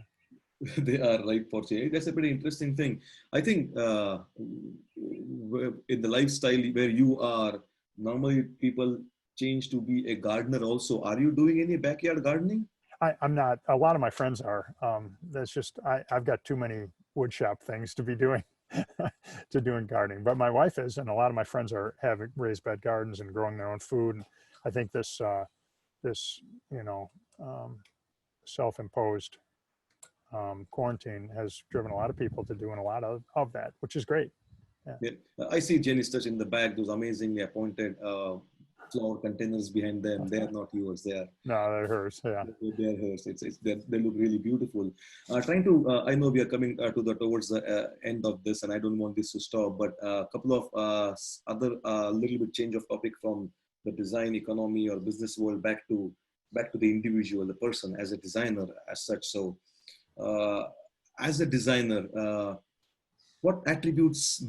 They are right for change. That's a pretty interesting thing. I think in the lifestyle where you are, normally people change to be a gardener also. Are you doing any backyard gardening? I'm not. A lot of my friends are. That's just I've got too many woodshop things to be doing to doing gardening. But my wife is, and a lot of my friends are having raised bed gardens and growing their own food. And I think this you know um, self-imposed quarantine has driven a lot of people to doing a lot of that, which is great. Yeah. Yeah, I see Jenny's touch in the back. Those amazingly appointed flower containers behind them. They are not yours. They are No, that hurts. Yeah. they're hers. They look really beautiful. Trying to. I know we are coming to the towards the end of this, and I don't want this to stop. But a couple of other little bit change of topic from the design economy or business world back to the individual, the person as a designer as such. So, uh, as a designer. What attributes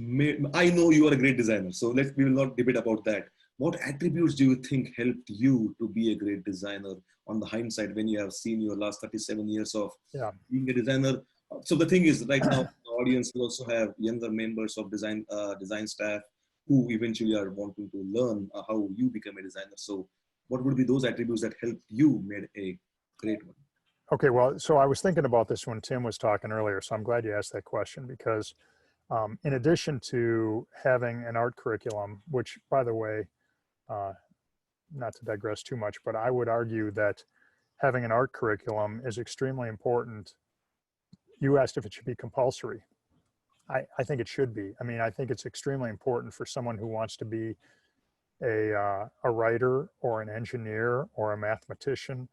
I know you are a great designer, so we will not debate about that. What attributes do you think helped you to be a great designer on the hindsight when you have seen your last 37 years of Yeah. being a designer? So the thing is, right now the audience will also have younger members of design staff who eventually are wanting to learn how you become a designer. So what would be those attributes that helped you made a great one? Okay. Well, so I was thinking about this when Tim was talking earlier, so I'm glad you asked that question because in addition to having an art curriculum, which, by the way, uh, not to digress too much, but I would argue that having an art curriculum is extremely important. You asked if it should be compulsory. I think it should be. I mean, I think it's extremely important for someone who wants to be a writer or an engineer or a mathematician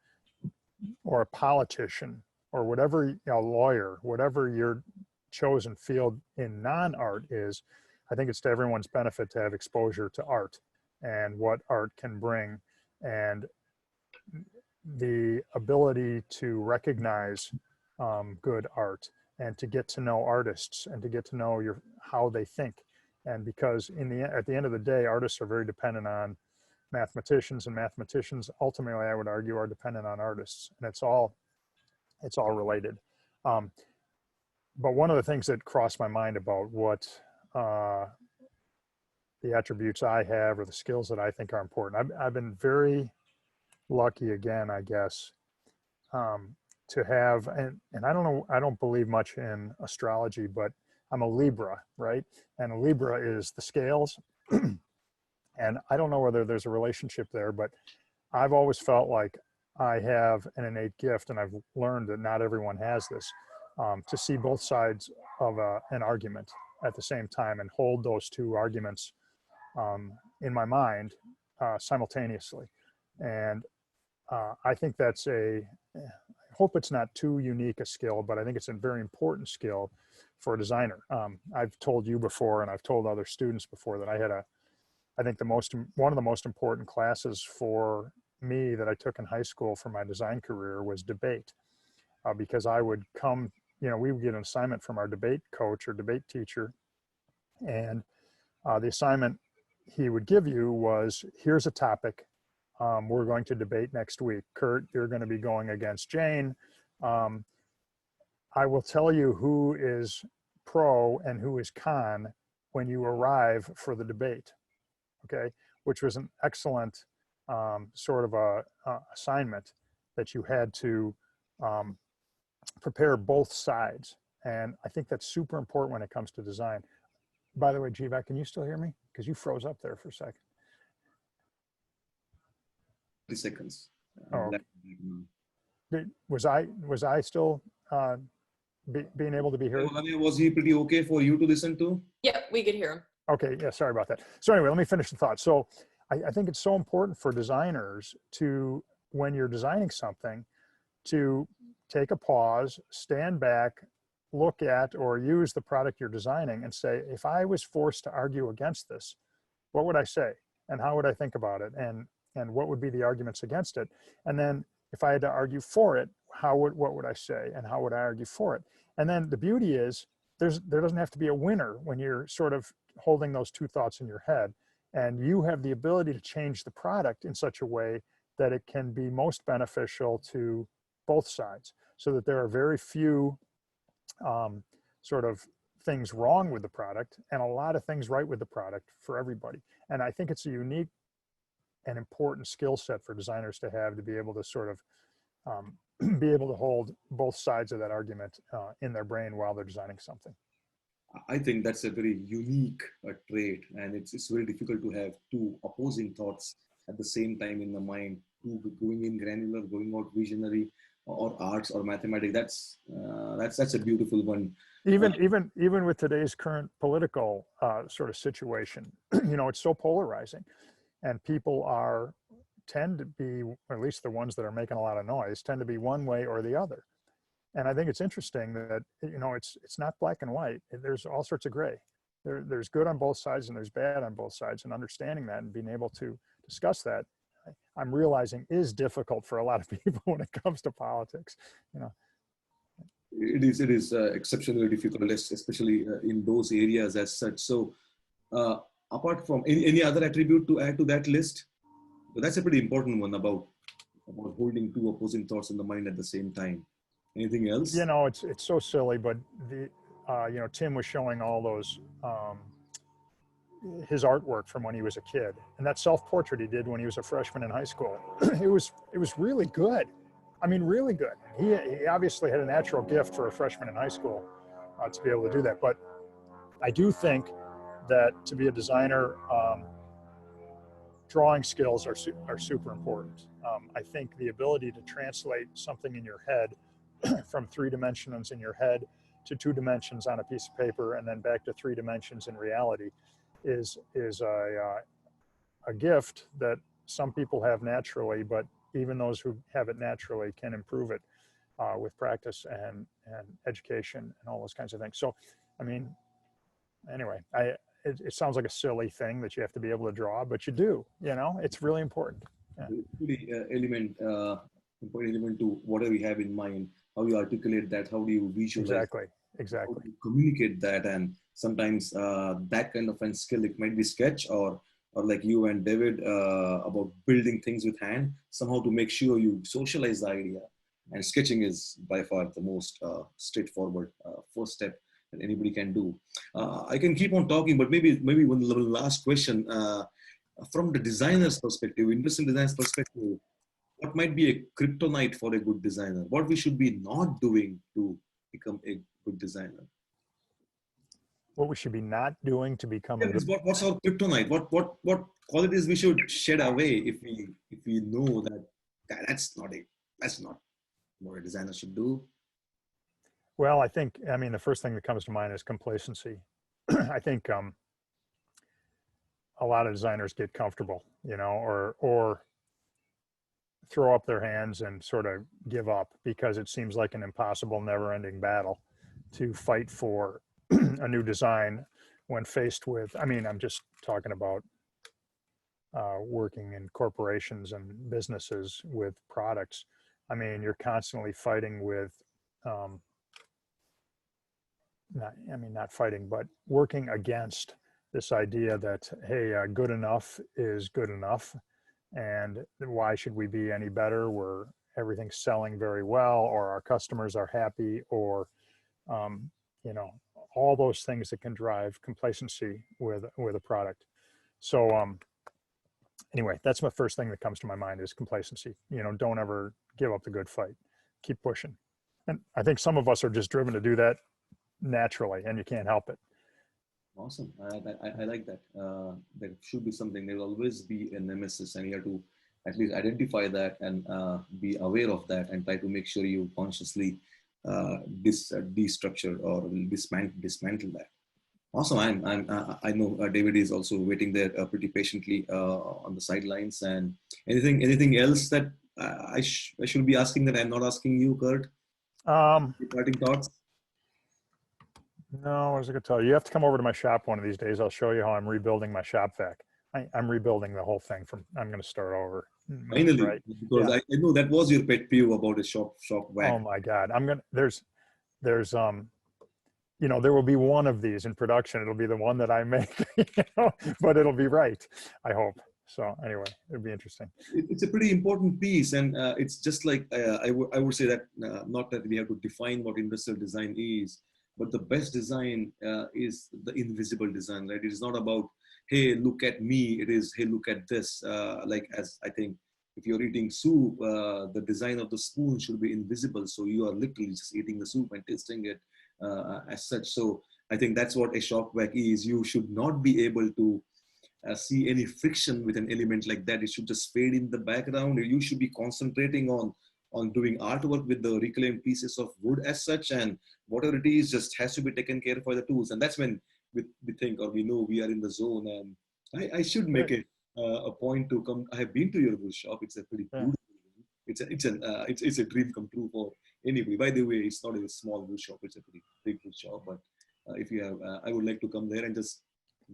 or a politician or whatever, you know, lawyer, whatever your chosen field in non-art is. I think it's to everyone's benefit to have exposure to art and what art can bring, and the ability to recognize good art and to get to know artists and to get to know how they think. And because at the end of the day, artists are very dependent on mathematicians, and mathematicians ultimately, I would argue, are dependent on artists, and it's all related. Um, but one of the things that crossed my mind about what the attributes I have or the skills that I think are important, I've been very lucky again, I guess, to have, and I don't know, I don't believe much in astrology, but I'm a Libra, right? And a Libra is the scales. And I don't know whether there's a relationship there, but I've always felt like I have an innate gift, and I've learned that not everyone has this, to see both sides of an argument at the same time and hold those two arguments in my mind simultaneously. And I think that's I hope it's not too unique a skill, but I think it's a very important skill for a designer. I've told you before, and I've told other students before, that I think one of the most important classes for me that I took in high school for my design career was debate, because I would come, you know, we would get an assignment from our debate coach or debate teacher, and the assignment he would give you was, here's a topic. We're going to debate next week. Curt, you're going to be going against Jane. I will tell you who is pro and who is con when you arrive for the debate. Okay, which was an excellent sort of a assignment that you had to prepare both sides. And I think that's super important when it comes to design. By the way, Jiva, can you still hear me? Because you froze up there for a second. 30 seconds. Oh, Glad. was I still being able to be heard? Melania, was he pretty okay for you to listen to? Yep, we could hear him. Okay, yeah, sorry about that. So anyway, let me finish the thought. So I think it's so important for designers to, when you're designing something, to take a pause, stand back, look at or use the product you're designing and say, if I was forced to argue against this, what would I say? And how would I think about it? And what would be the arguments against it? And then if I had to argue for it, what would I say? And how would I argue for it? And then the beauty is there doesn't have to be a winner when you're sort of holding those two thoughts in your head. And you have the ability to change the product in such a way that it can be most beneficial to both sides, so that there are very few sort of things wrong with the product and a lot of things right with the product for everybody. And I think it's a unique and important skill set for designers to have, to be able to sort of be able to hold both sides of that argument in their brain while they're designing something. I think that's a very unique trait, and it's very difficult to have two opposing thoughts at the same time in the mind, two going in granular, going out visionary, or arts or mathematics. That's a beautiful one. Even with today's current political sort of situation, it's so polarizing, and people tend to be, or at least the ones that are making a lot of noise, tend to be one way or the other. And I think it's interesting that, it's not black and white. There's all sorts of gray. There's good on both sides and there's bad on both sides, and understanding that and being able to discuss that, I'm realizing, is difficult for a lot of people when it comes to politics. It is exceptionally difficult, especially in those areas as such. So apart from any other attribute to add to that list, so that's a pretty important one about holding two opposing thoughts in the mind at the same time. Anything else? It's so silly, but Tim was showing all those his artwork from when he was a kid, and that self-portrait he did when he was a freshman in high school. it was really good. I mean, really good. He obviously had a natural gift for a freshman in high school to be able to do that. But I do think that to be a designer, drawing skills are super important. I think the ability to translate something in your head from 3 dimensions in your head to 2 dimensions on a piece of paper and then back to 3 dimensions in reality is a gift that some people have naturally, but even those who have it naturally can improve it with practice and education and all those kinds of things. So, I mean, anyway, it sounds like a silly thing that you have to be able to draw, but you do. It's really important. Yeah. Important element to whatever you have in mind. How you articulate that? How do you visualize? Exactly. How do you communicate that? And sometimes that kind of a skill, it might be sketch or like you and David about building things with hand, somehow to make sure you socialize the idea. And sketching is by far the most straightforward first step that anybody can do. I can keep on talking, but maybe one last question. From the designer's perspective, interesting designer's perspective, what might be a kryptonite for a good designer? What we should be not doing to become a good designer? What we should be not doing to become a good... What's our kryptonite? What qualities we should shed away if we know that that's not what a designer should do? Well, I mean, the first thing that comes to mind is complacency. I think a lot of designers get comfortable, or throw up their hands and sort of give up because it seems like an impossible, never-ending battle to fight for a new design when faced with, I mean, I'm just talking about working in corporations and businesses with products. I mean, you're constantly fighting with, not fighting, but working against this idea that, hey, good enough is good enough. And why should we be any better? Everything's selling very well, or our customers are happy, or, all those things that can drive complacency with a product. So anyway, that's my first thing that comes to my mind is complacency. Don't ever give up the good fight. Keep pushing. And I think some of us are just driven to do that naturally, and you can't help it. Awesome. I like that. There should be something. There will always be a nemesis, and you have to at least identify that and be aware of that and try to make sure you consciously destructure or dismantle that. Awesome. I know David is also waiting there pretty patiently on the sidelines. And anything else that I should be asking that I'm not asking you, Curt? Parting thoughts? No, I was going to tell you, you have to come over to my shop one of these days. I'll show you how I'm rebuilding my shop vac. I'm rebuilding the whole thing I'm going to start over. Finally, right? because Yeah. I know that was your pet peeve about a shop vac. Oh my God. there's, there will be one of these in production. It'll be the one that I make, but it'll be right. I hope. So anyway, it'll be interesting. It's a pretty important piece, and it's just like I would say that not that we have to define what industrial design is, but the best design is the invisible design, right? It is not about, hey, look at me. It is, hey, look at this. Like, as I think, if you're eating soup, the design of the spoon should be invisible, so you are literally just eating the soup and tasting it as such. So I think that's what a shop vac is. You should not be able to see any friction with an element like that. It should just fade in the background. You should be concentrating on doing artwork with the reclaimed pieces of wood as such, and whatever it is just has to be taken care of by the tools. And that's when we think, or we know we are in the zone. And I should make a point to come. I have been to your wood shop. It's a pretty beautiful. It's a dream come true for anybody. By the way, it's not a small wood shop. It's a pretty big wood shop. But if you have, I would like to come there and just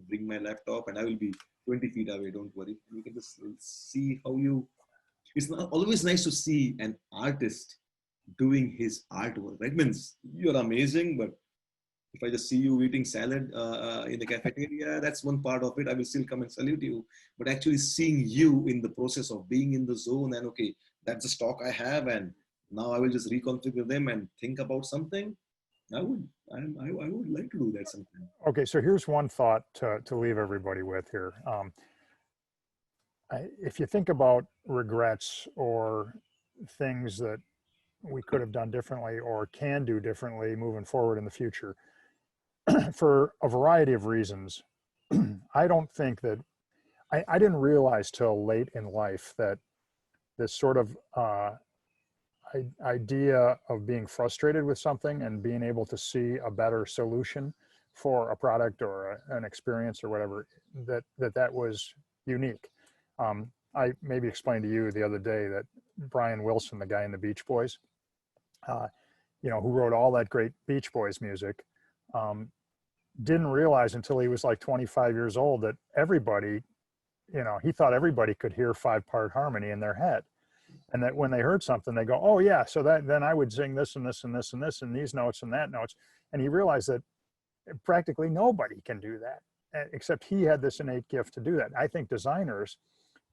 bring my laptop, and I will be 20 feet away. Don't worry. We can just see how you. It's not always nice to see an artist doing his artwork. Right? Means you're amazing, but if I just see you eating salad in the cafeteria, that's one part of it. I will still come and salute you. But actually seeing you in the process of being in the zone, and okay, that's the stock I have, and now I will just reconfigure them and think about something. I would like to do that sometime. Okay, so here's one thought to leave everybody with here. If you think about regrets or things that we could have done differently or can do differently moving forward in the future, for a variety of reasons, I don't think that I didn't realize till late in life that this sort of idea of being frustrated with something and being able to see a better solution for a product or an experience or whatever, that was unique. I maybe explained to you the other day that Brian Wilson, the guy in the Beach Boys, who wrote all that great Beach Boys music, didn't realize until he was like 25 years old that everybody, he thought everybody could hear 5-part harmony in their head. And that when they heard something, they go, oh yeah, so then I would sing this and this and this and this and these notes and that notes. And he realized that practically nobody can do that, except he had this innate gift to do that. I think designers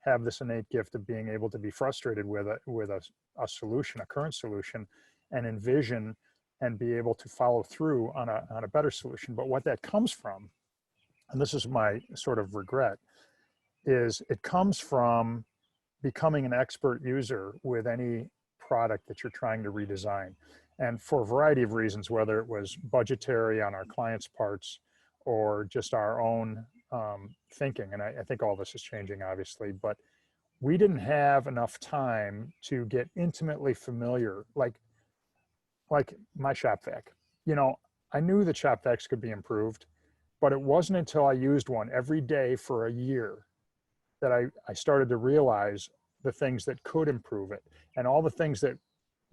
have this innate gift of being able to be frustrated with a solution, a current solution, and envision and be able to follow through on a better solution. But what that comes from, and this is my sort of regret, is it comes from becoming an expert user with any product that you're trying to redesign. And for a variety of reasons, whether it was budgetary on our clients' parts or just our own thinking, and I think all this is changing, obviously, but we didn't have enough time to get intimately familiar, like my shop vac. I knew that shop vacs could be improved, but it wasn't until I used one every day for a year that I started to realize the things that could improve it, and all the things that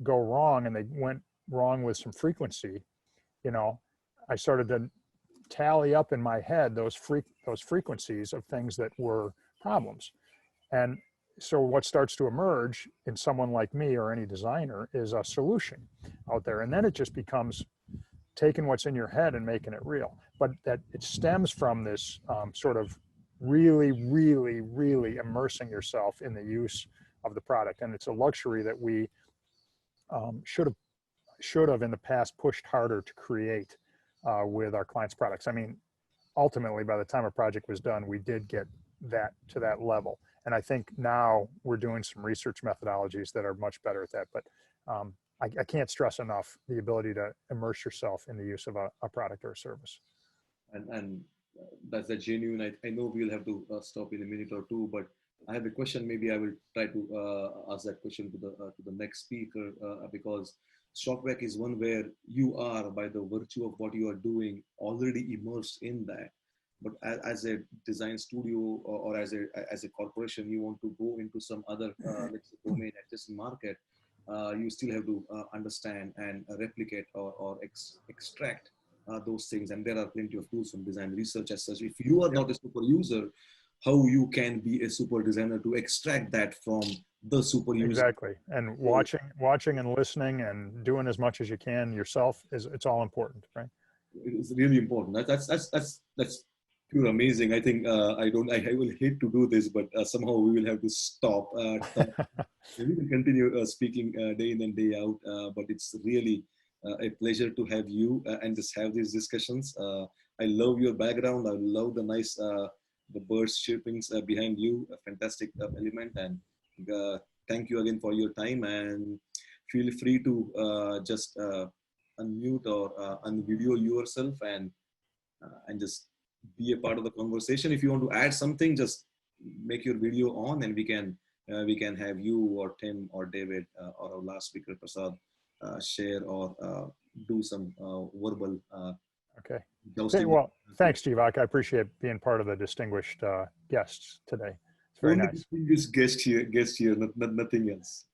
go wrong, and they went wrong with some frequency. I started to tally up in my head those frequencies of things that were problems. And so what starts to emerge in someone like me or any designer is a solution out there. And then it just becomes taking what's in your head and making it real. But that it stems from this sort of really, really, really immersing yourself in the use of the product. And it's a luxury that we should have in the past pushed harder to create with our clients' products. I mean, ultimately, by the time a project was done, we did get that to that level. And I think now we're doing some research methodologies that are much better at that. But I can't stress enough the ability to immerse yourself in the use of a product or a service. And that's a genuine. I know we'll have to stop in a minute or two, but I have a question. Maybe I will try to ask that question to the next speaker because Stockback is one where you are, by the virtue of what you are doing, already immersed in that. But as a design studio or as a corporation, you want to go into some other let's say domain adjacent market. You still have to understand and replicate or extract those things. And there are plenty of tools from design research as such. If you are not a super user, how you can be a super designer to extract that from the super user. Exactly. And watching and listening and doing as much as you can yourself it's all important, right? It's really important. That's pure amazing. I think I will hate to do this, but somehow we will have to stop. We will continue speaking day in and day out, but it's really a pleasure to have you and just have these discussions. I love your background. I love the nice the birds chirpings behind you. A fantastic element, and uh, thank you again for your time. And feel free to just unmute or unvideo yourself and just be a part of the conversation. If you want to add something, just make your video on, and we can have you or Tim or David or our last speaker Prasad share or do some verbal Okay. Hey, jousting. well, thanks, Jivak. I appreciate being part of the distinguished guests today. It's very Only nice. distinguished guest here, nothing else.